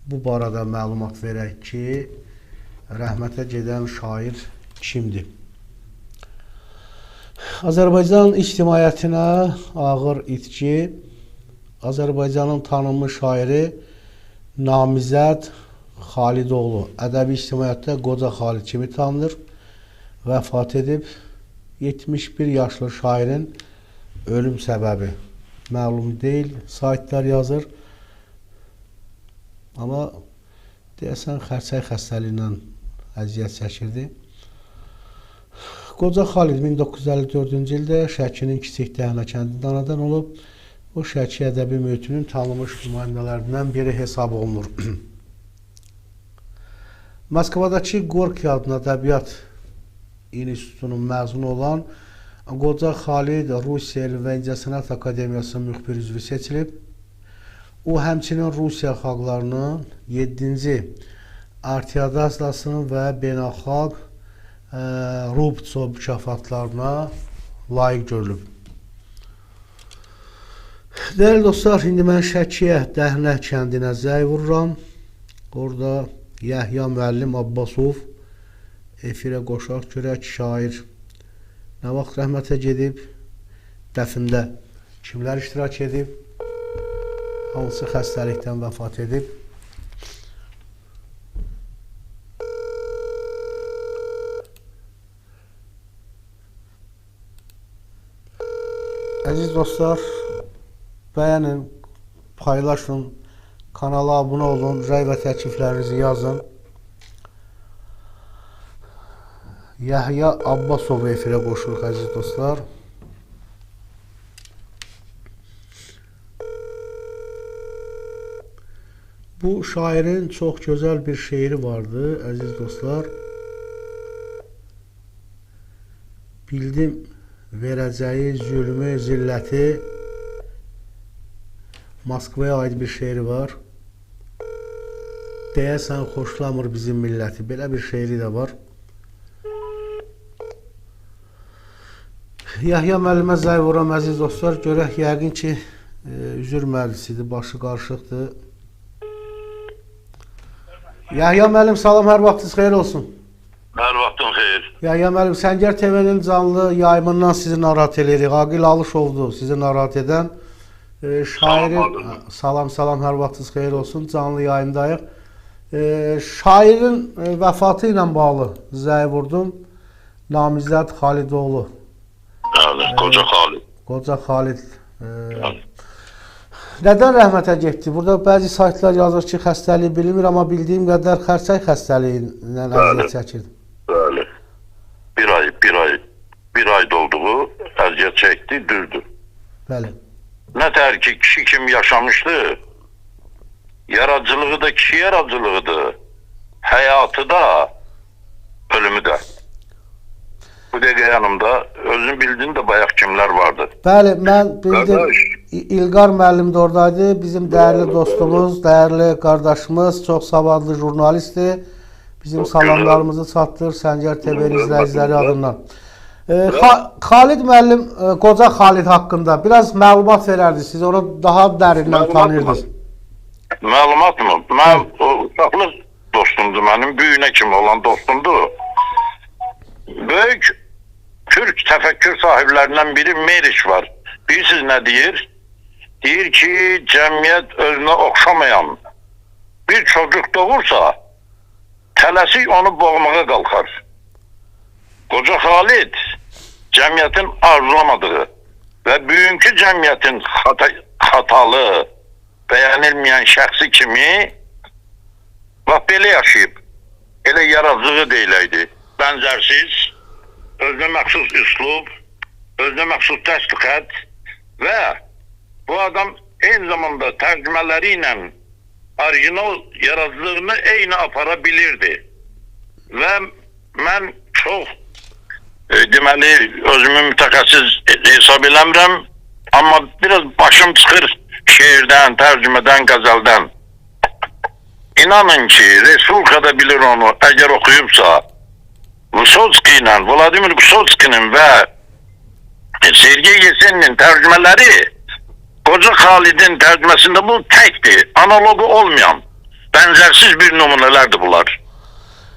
bu barədə məlumat verək ki, rəhmətə gedən şair kimdir? Azərbaycan ictimaiyyətinə ağır itki, Azərbaycanın tanınmış şairi Namizəd Xalidoğlu ədəbi ictimaiyyətdə Qoca Xalid kimi tanınır, vəfat edib. 71 yaşlı şairin ölüm səbəbi məlum deyil, saytlar yazır. Amma deyəsən xərçəng xəstəliyindən əziyyət çəkirdi. Qoca Xalid 1954-cü ildə Şəkinin Kiçik Dəhnə kəndində anadan olub. O Şəki ədəbi mühitinin tanınmış nümayəndələrindən biri hesab olunur. Moskvadakı Gorki adlı ədəbiyyat institutunun məzunu olan Qoca Xalid Rusiya Elm və İncəsənət Akademiyasının müxbir üzvü seçilib. O, həmçinin Rusiya xalqlarının 7-ci Artiadaslasının və beynəlxalq Rubtsov mükafatlarına layiq görülüb. Dəyərli dostlar, indi mən Şəkiyə Dəhnə kəndinə zəy vururam. Orada Yəhya müəllim Abbasov efirə qoşaq görək, şair nə vaxt rəhmətə gedib, dəfində kimlər iştirak edib, hansı xəstəlikdən vəfat edib. Əziz dostlar, bəyənin, paylaşın, kanala abunə olun, rəy və təkliflərinizi yazın. Yəhya Abbasov efirə qoşuruq, əziz dostlar. Bu şairin çox gözəl bir şeiri vardı, əziz dostlar. Bildim verəcəyi zülmü, zilləti. Moskvaya aid bir şeiri var. Deyəsən xoşlamır bizim milləti. Belə bir şeiri də var. Yəhya müəllimə zəy vuram, əziz dostlar. Görək, yəqin ki, üzür müəllisidir, başı qarışıqdır. Yəhya müəllim, salam, hər vaxtınız xeyir olsun. Hər vaxtın xeyir. Yəhya müəllim, Səngər TV-nin canlı yayımından sizi narahat edirik. Aqil Alışovdur sizi narahat edən. Şairin, salam, hər vaxtınız xeyir olsun, canlı yayındayıq. Şairin vəfatı ilə bağlı zəy vurdum. Namizəd Xalidoğlu. Qoca Xalid. Qoca Xalid. Nədən rəhmətə getdi? Burada bəzi saytlar yazır ki, xəstəliyi bilinmir, amma bildiyim qədər xərçəng xəstəliyindən əziyyət çəkirdi. Bəli. Bir ay dolduğu əziyyət çəkdi, düzdür. Bəli. Nə tər ki, kişi kimi yaşamışdı, yaradıcılığı da kişi yaradıcılığıdır, həyatı da, ölümü də. Bu dəqiqə yanımda özün bildiğin də bayaq kimlər vardı. Bəli, mən bildim. İlqar müəllim də oradaydı. Bizim dəyərli dostumuz, dəyərli qardaşımız, çox savadlı jurnalistdir. Bizim salamlarımızı çatdırır Səngər TV izləyiciləri adından. Xalid müəllim, Qoca Xalid haqqında biraz məlumat verərdi. Siz onu daha dərindən tanıyırdınız. Məlumat mı? Mən uşaqlıq dostumdur, mənim büyüyünə kimi olan dostumdur. Böyük Türk təfəkkür sahiblərindən biri Meriç var. Bilirsiniz nə deyir? Deyir ki, cəmiyyət özünə oxşamayan bir çocuk doğursa, tələsik onu boğmağa qalxar. Qoca Xalid cəmiyyətin arzulamadığı və bugünkü cəmiyyətin xatalı, bəyənilməyən şəxsi kimi bax belə yaşayıb, elə yaradıcılığı deyiləydi. Bənzərsiz, özünə məxsus üslub, özünə məxsus təsdiqət və bu adam eyni zamanda tərcümələri ilə orijinal yaradıcılığını eyni apara bilirdi. Və mən çox deməli özümü mütəxəssis hesab eləmirəm, amma biraz başım çıxır şeirdən, tərcümədən, qəzəldən. İnanın ki, Respublikada bilir onu, əgər oxuyubsa, Vysotski ilə, Vladimir Vysotskinin və Sergey Yeseninin tərcümələri Qoca Xalidin tərcüməsində bu təkdir, analogu olmayan. benzersiz bir numunelerdi bunlar.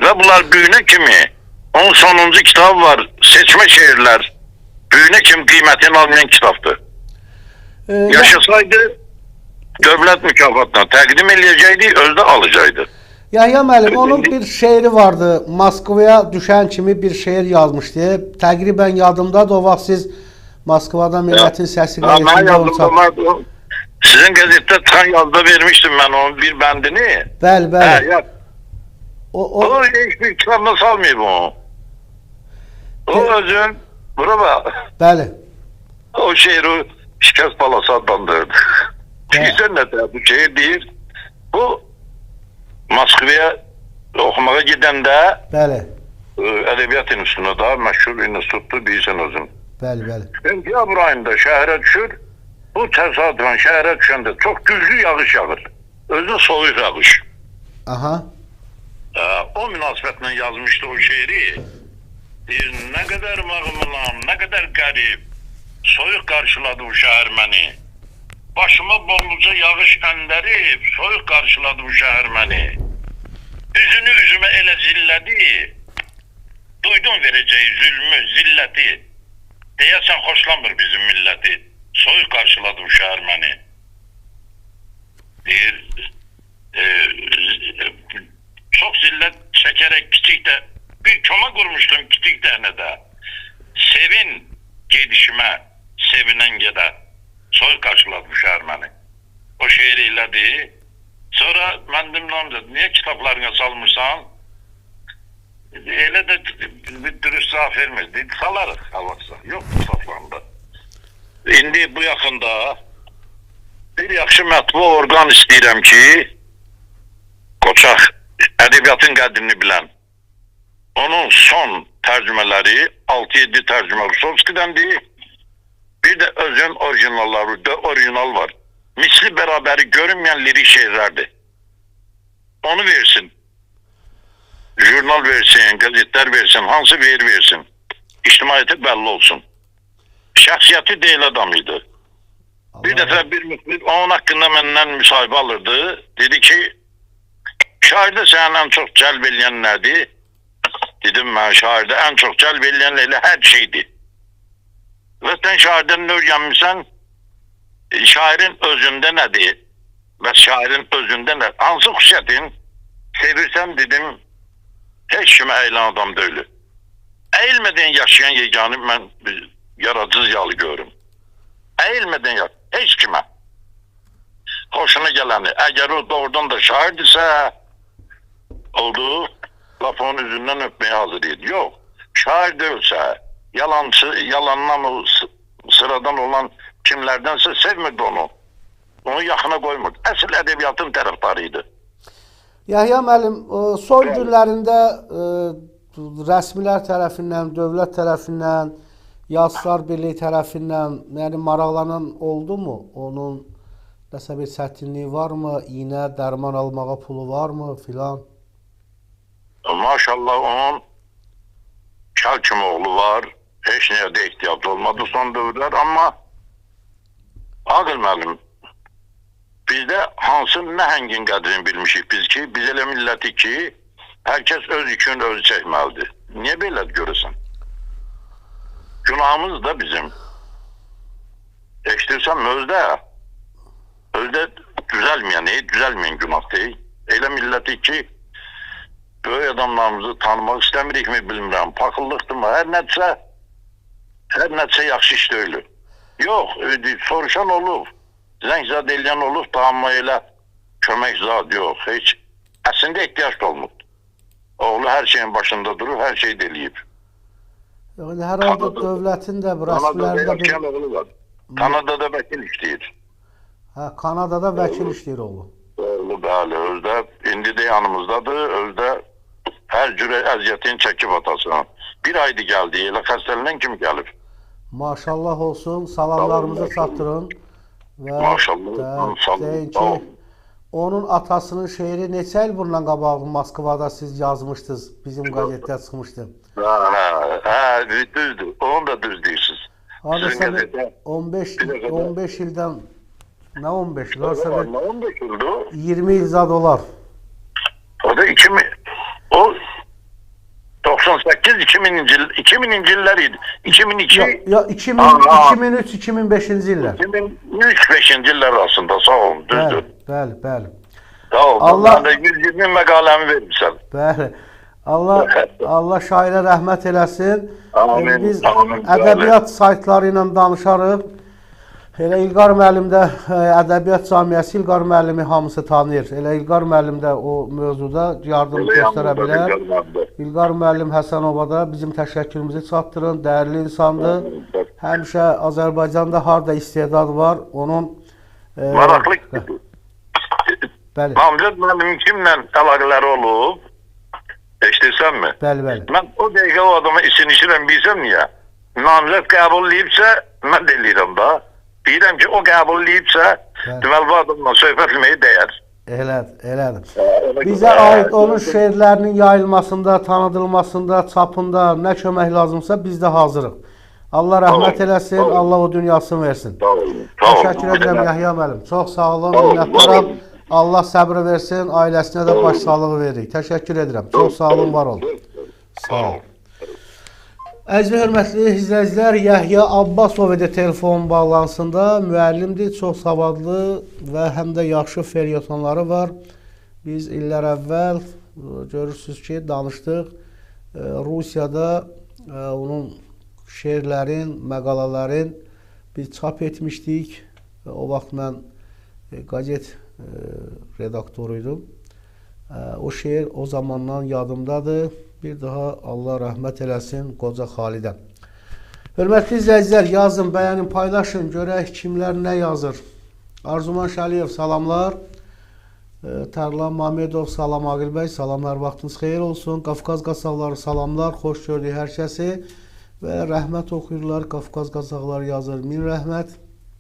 Ve bunlar büyüne kimi, onun sonuncu kitabı var, Seçme Şehirler. Büyüne kim kıymetini almayan kitaptı. Yaşasaydı devlet mükafatına təqdim eləyəcəkdi, özde alacaktı. Yahya müəllim, onun bir şeiri vardı. Moskvaya düşen kimi bir şeir yazmıştı. Təqribən yadımdadır. O vaxt siz Moskvada Milletin Sesi gazetesinde sizin gazette çıkan yazıda vermiştim ben onun bir bendini. Bəli, bəli. O hiçbir kitabına salmayayım o. O özün, bura bak. Bəli. O şehri şikayet palası adlandırdı. Bilsen ne de bu şehir değil. Bu Moskva'ya okumaya giden de Edebiyat Enstitüsü'nde daha meşhur enstitütü bilsen özün. Bəli. Sentyabr ayında şəhərə düşür. Bu təsadüfən şəhərə düşəndə çox güclü yağış yağır. Özü soyuq yağış. Aha. O münasibətle yazmıştı o şeiri. Ne kadar mağmulam, ne kadar garip. Soyuq karşıladı bu şehir beni. Başıma bolluca yağış gönderip soyuq karşıladı bu şehir beni. Üzünü üzüme ele zilledi. Duydum vereceği zulmü, zilleti. Deyəsən hoşlanmır bizim milleti. Soyuq karşıladı bu şehir beni. Deyir, çok zillet çekerek Kitik'te bir koma kurmuştum Kitik Derneği'de. Sevin gedişime, sevinen gede. Soyuq karşıladı bu şehir beni. O şehriyle değil. Sonra ben dedim namzat, niye kitaplarına salmışsan? Öyle de bir dürüst cevap vermedi. Salarız havaksa. Yok kitaplarında. Şimdi bu yakında bir yaxşı mətbu orqan istəyirəm ki, Qoçaq ədəbiyyatın qədrini bilən. Onun son tərcümələri 6-7 tərcümə Rusovski'dəndir. Bir de özün orijinalları, orijinal var. Misli bərabəri görünmeyen lirik şeirlerdir. Onu versin. Jurnal versin, gazetler versin, hansı versin. İctimaiyyəti belli olsun. Şəxsiyyəti deyil adamıydı. Bir defa bir müsbit onun hakkında benden müsahibə alırdı. Dedi ki, şairde senin en çok cəlb eləyən nədir? Dedim ben şairde en çok cəlb eləyən elə her şeydi. Ve sen şairden ne öyrənmişsən? Şairin özünde nədir? Ve şairin özünde ne? Hansı xüsusiyyətin sevirsən dedim, heç kimə eylən adam deyil. Eğilmeden yaşayan yeganı ben yaradıcı yalı görürüm. Eğilmeden yaşayan, heç kimə. Hoşuna geleni, eğer o doğrudan da şairdirsə, olduğu laf onun üzündən öpmeye hazır idi. Yok, şair değilse, yalandan sıradan olan kimlerdense sevmirdi onu. Onu yaxına koymurdu. Əsl edebiyatın tərəfdarıydı. Yahya müəllim, son günlərində rəsmilər tərəfindən, dövlət tərəfindən, Yazıçılar Birliyi tərəfindən yəni maraqlanan oldu mu? Onun nəsə bir çətinliyi varmı? İynə, dərman almağa pulu varmı filan? Maşallah onun Çal kimi oğlu var. Heç nəyə də ehtiyac olmadı son dövrlər. Amma Aqil müəllim, bizdə hansı nəhəngin qədrini bilmişik biz ki, biz elə milləti ki, hər kəs öz yükünü özü çəkməlidir. Niyə belə görürsən? Günahımız da bizim. Eşitirsən özdə düzəlməyən günah deyil. Elə milləti ki, böyük adamlarımızı tanımaq istəmirik mi bilmirəm. Paxıllıqdır mı? Hər nəsə yaxşı iş deyil. Yox, soruşan olur. Zəng zad eləyən olur da, amma elə kömək zad yox. Heç əslində ehtiyac da olmur. Oğlu hər şeyin başında durur, hər şey də eləyib. Yəni hər halda dövlətin də bu rəsmilərində Kanadada vəkil işləyir. Hə, Kanadada vəkil işləyir oğlu. Oğlu bəli, özdə indi də yanımızdadır, özdə hər cürə əziyyətini çəkib atasına. Bir aydı gəldi, elə xəstələnən kimi gəlib. Maşallah olsun, salamlarımızı çatdırın. Maşallah, deyin ki, onun atasının şeiri neçə il bundan qabaq Moskvada siz yazmışdınız, bizim qəzetdə çıxmışdı. Hə, düzdür, onu da düz deyirsiniz. Hadisədə 15 ildən, nə 15 il? 15 ildir. 20 il zad olar. 2000 o 98 2000'ci illər idi. 2002 Ya 2000, Aa. 2003, 2005-ci illər. 2003-5-ci illər arasında sağ olun, düzdür. Bəli, bəli. Sağ olun. Allah- Allah da 120 məqaləmi vermişsən. Bəli. Allah şairə rəhmət eləsin. Amin, Biz amin, ədəbiyyat saytları ilə danışarıq. Elə İlqar müəllim də ədəbiyyat cəmiyyəsi İlqar müəllimi hamısı tanıyır. Elə İlqar müəllim də o mövzuda yardım göstərə bilər. İlqar müəllim Həsənovada bizim təşəkkürümüzü çatdırın. Dəyərli insandır. Həmişə Azərbaycanda harda istedad var, onun Maraqlı. bəli, Namzəd müəllimin kimlə əlaqələri olub? Eşidirsənmi? bəli, bəli. Mən o dəqiqə o adama isinişirəm, bilsəm niyə? Namzəd qəbulləyibsə, mən də eləyirəm da. Deyirəm ki, o qəbulləyibsə, deməli bu adamla söhbət etməyə dəyər. Elədir. Bizə aid onun şeirlərinin yayılmasında, tanıdılmasında, çapında nə kömək lazımsa biz də hazırıq. Allah rəhmət eləsin, Allah o dünyasını versin. Sağ olun. Təşəkkür edirəm Yahya müəllim. Çox sağ olun, minnətdaram. Allah səbr versin, ailəsinə də başsağlığı veririk. Təşəkkür edirəm. Çox sağ olun, var olun. Sağ olun. Əziz və hörmətli izləyicilər, Yahya Abbasov idi telefon bağlantısında. Müəllimdir, çox savadlı və həm də yaxşı felyetonları var. Biz illər əvvəl görürsünüz ki, danışdıq. Rusiyada onun şeirlərin, məqalələrin biz çap etmişdik. O vaxt mən qəzet redaktoruydum. O şeir o zamandan yadımdadır. Bir daha Allah rəhmət eləsin qoca Xalidə. Hörmətli izləyicilər, yazın, bəyənin, paylaşın, görək kimlər nə yazır. Arzuman Şəliyev, salamlar. Tərlan Mamedov, salam Aqil bəy, salamlar, vaxtınız xeyir olsun. Qafqaz Qasaqları, salamlar, xoş gördük hər kəsi. Və rəhmət oxuyurlar, Qafqaz Qasaqları yazır, min rəhmət.